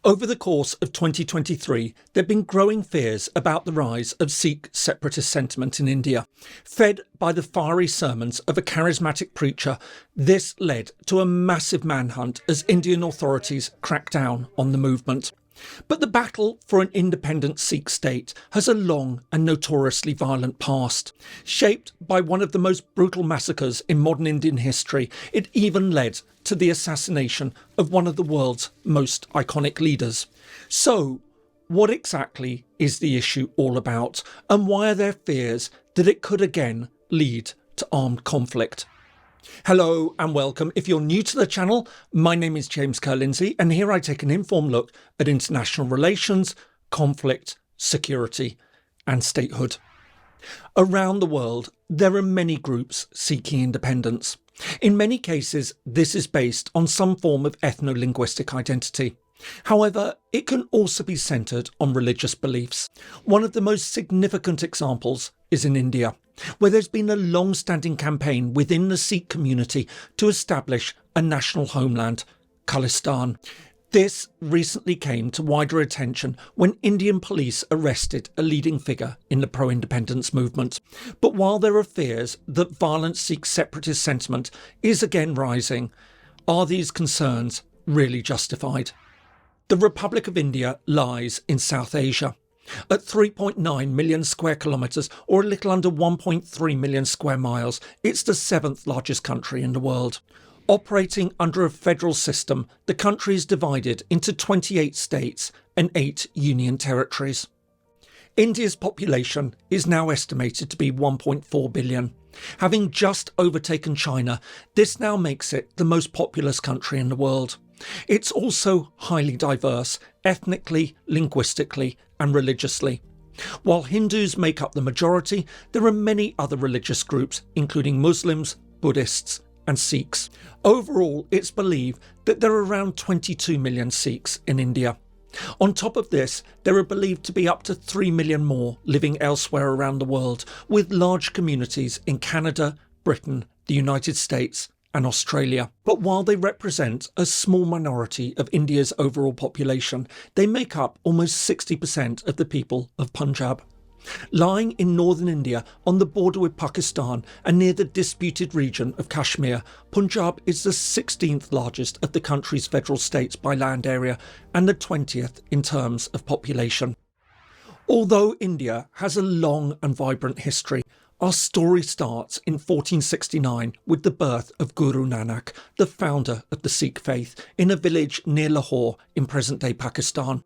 Over the course of 2023, there have been growing fears about the rise of Sikh separatist sentiment in India. Fed by the fiery sermons of a charismatic preacher, this led to a massive manhunt as Indian authorities cracked down on the movement. But the battle for an independent Sikh state has a long and notoriously violent past. Shaped by one of the most brutal massacres in modern Indian history, it even led to the assassination of one of the world's most iconic leaders. So, what exactly is the issue all about, and why are there fears that it could again lead to armed conflict? Hello and welcome. If you're new to the channel, my name is James Ker-Lindsay, and here I take an informed look at international relations, conflict, security and statehood. Around the world, there are many groups seeking independence. In many cases, this is based on some form of ethno-linguistic identity. However, it can also be centred on religious beliefs. One of the most significant examples is in India, where there's been a long-standing campaign within the Sikh community to establish a national homeland, Khalistan. This recently came to wider attention when Indian police arrested a leading figure in the pro-independence movement. But while there are fears that violent Sikh separatist sentiment is again rising, are these concerns really justified? The Republic of India lies in South Asia. At 3.9 million square kilometres, or a little under 1.3 million square miles, it's the seventh largest country in the world. Operating under a federal system, the country is divided into 28 states and 8 union territories. India's population is now estimated to be 1.4 billion. Having just overtaken China, this now makes it the most populous country in the world. It's also highly diverse, ethnically, linguistically and religiously. While Hindus make up the majority, there are many other religious groups, including Muslims, Buddhists and Sikhs. Overall, it's believed that there are around 22 million Sikhs in India. On top of this, there are believed to be up to 3 million more living elsewhere around the world, with large communities in Canada, Britain, the United States and Australia. But while they represent a small minority of India's overall population, they make up almost 60% of the people of Punjab. Lying in northern India on the border with Pakistan and near the disputed region of Kashmir, Punjab is the 16th largest of the country's federal states by land area and the 20th in terms of population. Although India has a long and vibrant history, our story starts in 1469 with the birth of Guru Nanak, the founder of the Sikh faith, in a village near Lahore in present-day Pakistan.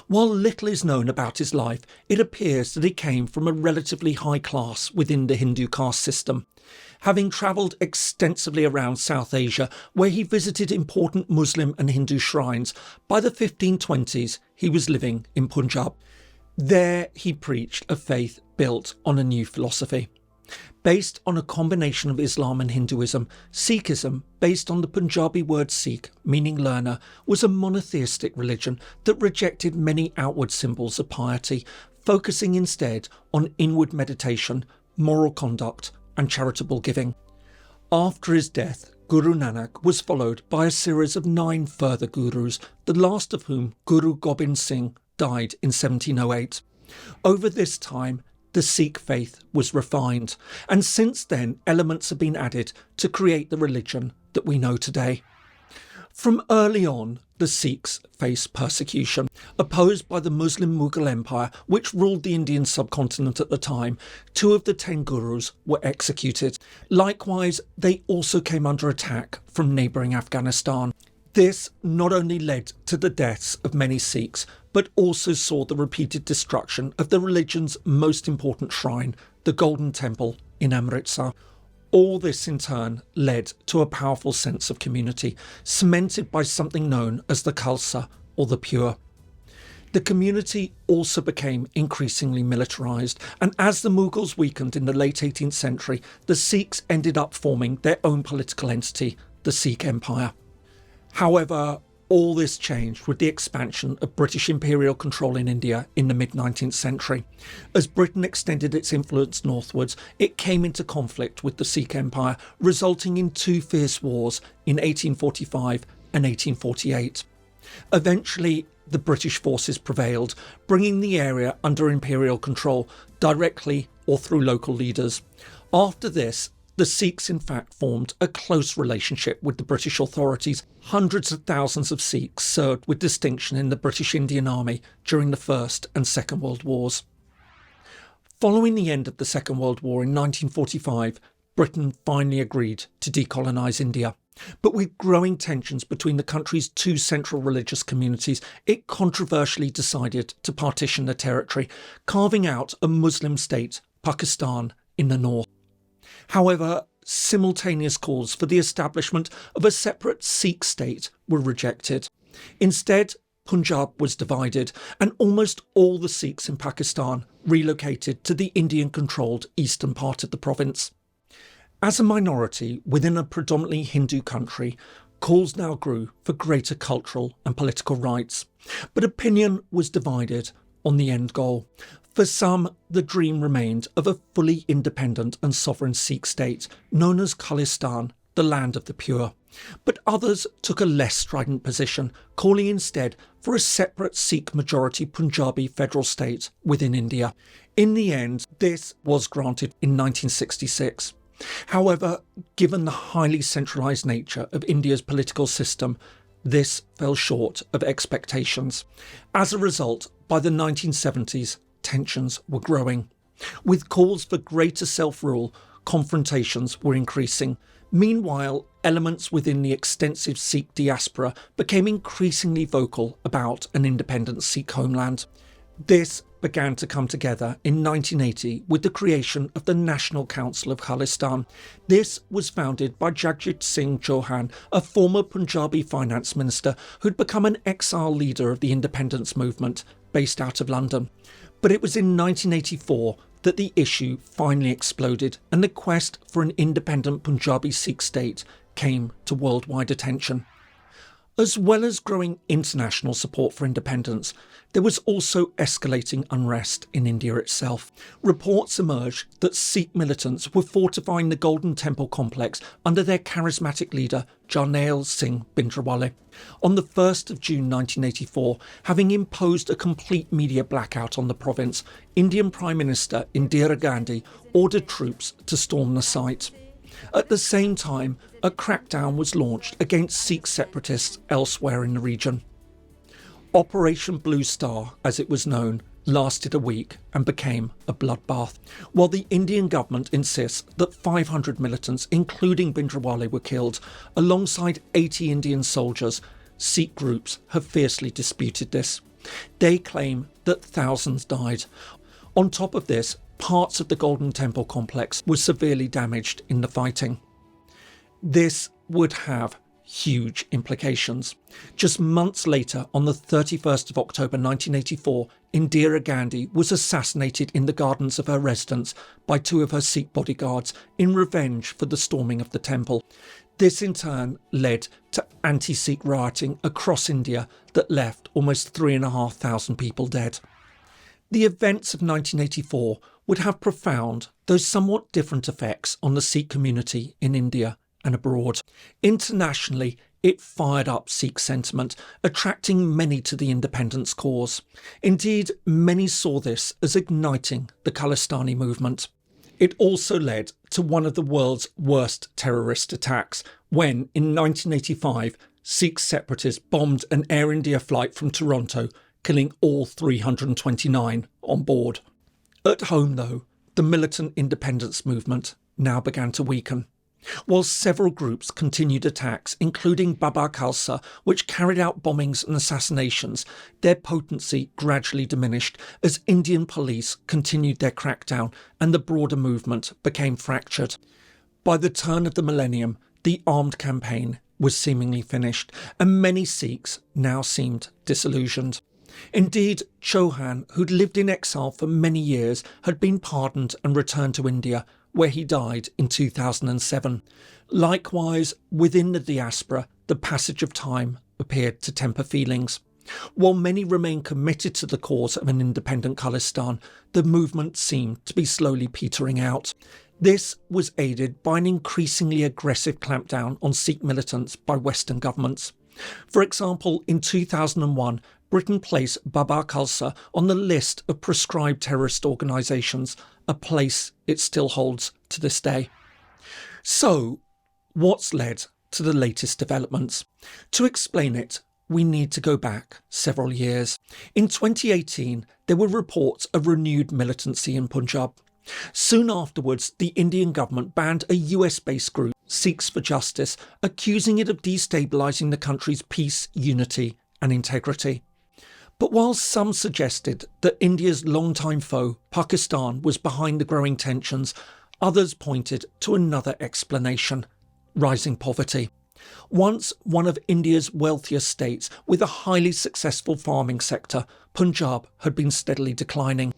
While little is known about his life, it appears that he came from a relatively high class within the Hindu caste system. Having travelled extensively around South Asia, where he visited important Muslim and Hindu shrines, by the 1520s he was living in Punjab. There he preached a faith built on a new philosophy. Based on a combination of Islam and Hinduism, Sikhism, based on the Punjabi word Sikh, meaning learner, was a monotheistic religion that rejected many outward symbols of piety, focusing instead on inward meditation, moral conduct and charitable giving. After his death, Guru Nanak was followed by a series of 9 further gurus, the last of whom, Guru Gobind Singh, died in 1708. Over this time, the Sikh faith was refined, and since then elements have been added to create the religion that we know today. From early on, the Sikhs faced persecution. Opposed by the Muslim Mughal Empire, which ruled the Indian subcontinent at the time, 2 of the 10 gurus were executed. Likewise, they also came under attack from neighbouring Afghanistan. This not only led to the deaths of many Sikhs, but also saw the repeated destruction of the religion's most important shrine, the Golden Temple in Amritsar. All this in turn led to a powerful sense of community, cemented by something known as the Khalsa, or the pure. The community also became increasingly militarised, and as the Mughals weakened in the late 18th century, the Sikhs ended up forming their own political entity, the Sikh Empire. However, all this changed with the expansion of British imperial control in India in the mid-19th century. As Britain extended its influence northwards, it came into conflict with the Sikh Empire, resulting in 2 fierce wars in 1845 and 1848. Eventually, the British forces prevailed, bringing the area under imperial control, directly or through local leaders. After this, the Sikhs in fact formed a close relationship with the British authorities. Hundreds of thousands of Sikhs served with distinction in the British Indian Army during the First and Second World Wars. Following the end of the Second World War in 1945, Britain finally agreed to decolonise India. But with growing tensions between the country's two central religious communities, it controversially decided to partition the territory, carving out a Muslim state, Pakistan, in the north. However, simultaneous calls for the establishment of a separate Sikh state were rejected. Instead, Punjab was divided, and almost all the Sikhs in Pakistan relocated to the Indian-controlled eastern part of the province. As a minority within a predominantly Hindu country, calls now grew for greater cultural and political rights. But opinion was divided on the end goal. For some, the dream remained of a fully independent and sovereign Sikh state, known as Khalistan, the land of the pure. But others took a less strident position, calling instead for a separate Sikh-majority Punjabi federal state within India. In the end, this was granted in 1966. However, given the highly centralised nature of India's political system, this fell short of expectations. As a result, by the 1970s, tensions were growing. With calls for greater self-rule, confrontations were increasing. Meanwhile, elements within the extensive Sikh diaspora became increasingly vocal about an independent Sikh homeland. This began to come together in 1980 with the creation of the National Council of Khalistan. This was founded by Jarnail Singh Bhindranwale, a former Punjabi finance minister who'd become an exile leader of the independence movement based out of London. But it was in 1984 that the issue finally exploded and the quest for an independent Punjabi Sikh state came to worldwide attention. As well as growing international support for independence, there was also escalating unrest in India itself. Reports emerged that Sikh militants were fortifying the Golden Temple complex under their charismatic leader, Jarnail Singh Bhindranwale. On the 1st of June 1984, having imposed a complete media blackout on the province, Indian Prime Minister Indira Gandhi ordered troops to storm the site. At the same time, a crackdown was launched against Sikh separatists elsewhere in the region. Operation Blue Star, as it was known, lasted a week and became a bloodbath. While the Indian government insists that 500 militants, including Bhindranwale, were killed, alongside 80 Indian soldiers, Sikh groups have fiercely disputed this. They claim that thousands died. On top of this, parts of the Golden Temple complex were severely damaged in the fighting. This would have huge implications. Just months later, on the 31st of October 1984, Indira Gandhi was assassinated in the gardens of her residence by two of her Sikh bodyguards in revenge for the storming of the temple. This in turn led to anti-Sikh rioting across India that left almost 3,500 people dead. The events of 1984 would have profound, though somewhat different effects on the Sikh community in India and abroad. Internationally, it fired up Sikh sentiment, attracting many to the independence cause. Indeed, many saw this as igniting the Khalistani movement. It also led to one of the world's worst terrorist attacks, when, in 1985, Sikh separatists bombed an Air India flight from Toronto, killing all 329 on board. At home, though, the militant independence movement now began to weaken. While several groups continued attacks, including Baba Khalsa, which carried out bombings and assassinations, their potency gradually diminished as Indian police continued their crackdown and the broader movement became fractured. By the turn of the millennium, the armed campaign was seemingly finished, and many Sikhs now seemed disillusioned. Indeed, Chauhan, who'd lived in exile for many years, had been pardoned and returned to India, where he died in 2007. Likewise, within the diaspora, the passage of time appeared to temper feelings. While many remain committed to the cause of an independent Khalistan, the movement seemed to be slowly petering out. This was aided by an increasingly aggressive clampdown on Sikh militants by Western governments. For example, in 2001, Britain placed Baba Khalsa on the list of proscribed terrorist organisations, a place it still holds to this day. So, what's led to the latest developments? To explain it, we need to go back several years. In 2018, there were reports of renewed militancy in Punjab. Soon afterwards, the Indian government banned a US-based group, Sikhs for Justice, accusing it of destabilising the country's peace, unity and integrity. But while some suggested that India's longtime foe, Pakistan, was behind the growing tensions, others pointed to another explanation: rising poverty. Once one of India's wealthiest states with a highly successful farming sector, Punjab had been steadily declining.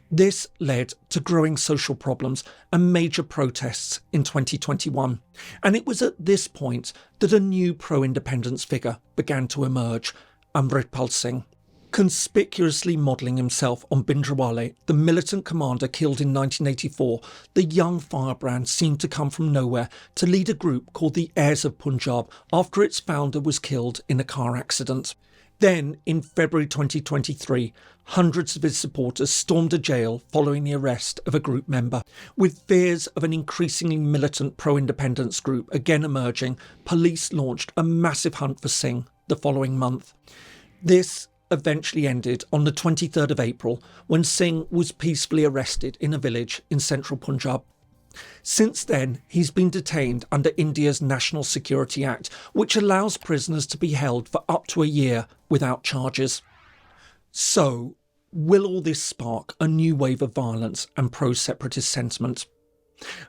This led to growing social problems and major protests in 2021. And it was at this point that a new pro-independence figure began to emerge, Amritpal Singh. Conspicuously modelling himself on Bhindranwale, the militant commander killed in 1984, the young firebrand seemed to come from nowhere to lead a group called the Heirs of Punjab after its founder was killed in a car accident. Then, in February 2023, hundreds of his supporters stormed a jail following the arrest of a group member. With fears of an increasingly militant pro-independence group again emerging, police launched a massive hunt for Singh the following month. This eventually ended on the 23rd of April when Singh was peacefully arrested in a village in central Punjab. Since then, he's been detained under India's National Security Act, which allows prisoners to be held for up to a year without charges. So, will all this spark a new wave of violence and pro-separatist sentiment?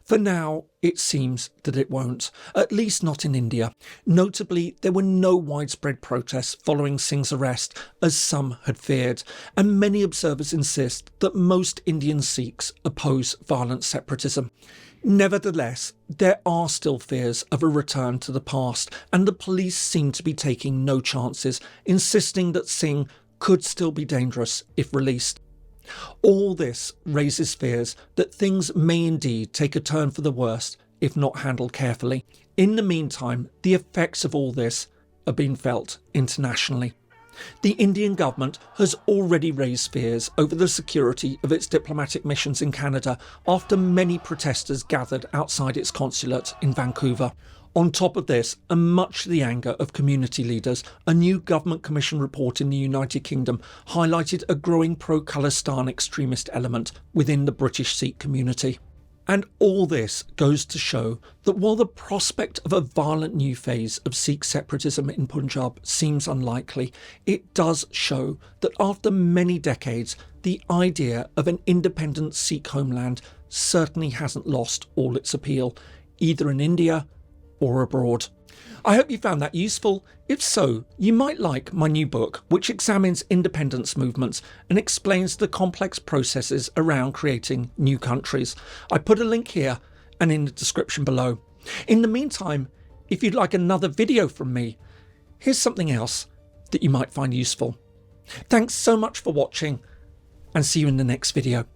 For now, it seems that it won't, at least not in India. Notably, there were no widespread protests following Singh's arrest, as some had feared, and many observers insist that most Indian Sikhs oppose violent separatism. Nevertheless, there are still fears of a return to the past, and the police seem to be taking no chances, insisting that Singh could still be dangerous if released. All this raises fears that things may indeed take a turn for the worst if not handled carefully. In the meantime, the effects of all this are being felt internationally. The Indian government has already raised fears over the security of its diplomatic missions in Canada after many protesters gathered outside its consulate in Vancouver. On top of this, and much to the anger of community leaders, a new Government Commission report in the United Kingdom highlighted a growing pro-Khalistan extremist element within the British Sikh community. And all this goes to show that while the prospect of a violent new phase of Sikh separatism in Punjab seems unlikely, it does show that after many decades, the idea of an independent Sikh homeland certainly hasn't lost all its appeal, either in India or abroad. I hope you found that useful. If so, you might like my new book, which examines independence movements and explains the complex processes around creating new countries. I put a link here and in the description below. In the meantime, if you'd like another video from me, here's something else that you might find useful. Thanks so much for watching, and see you in the next video.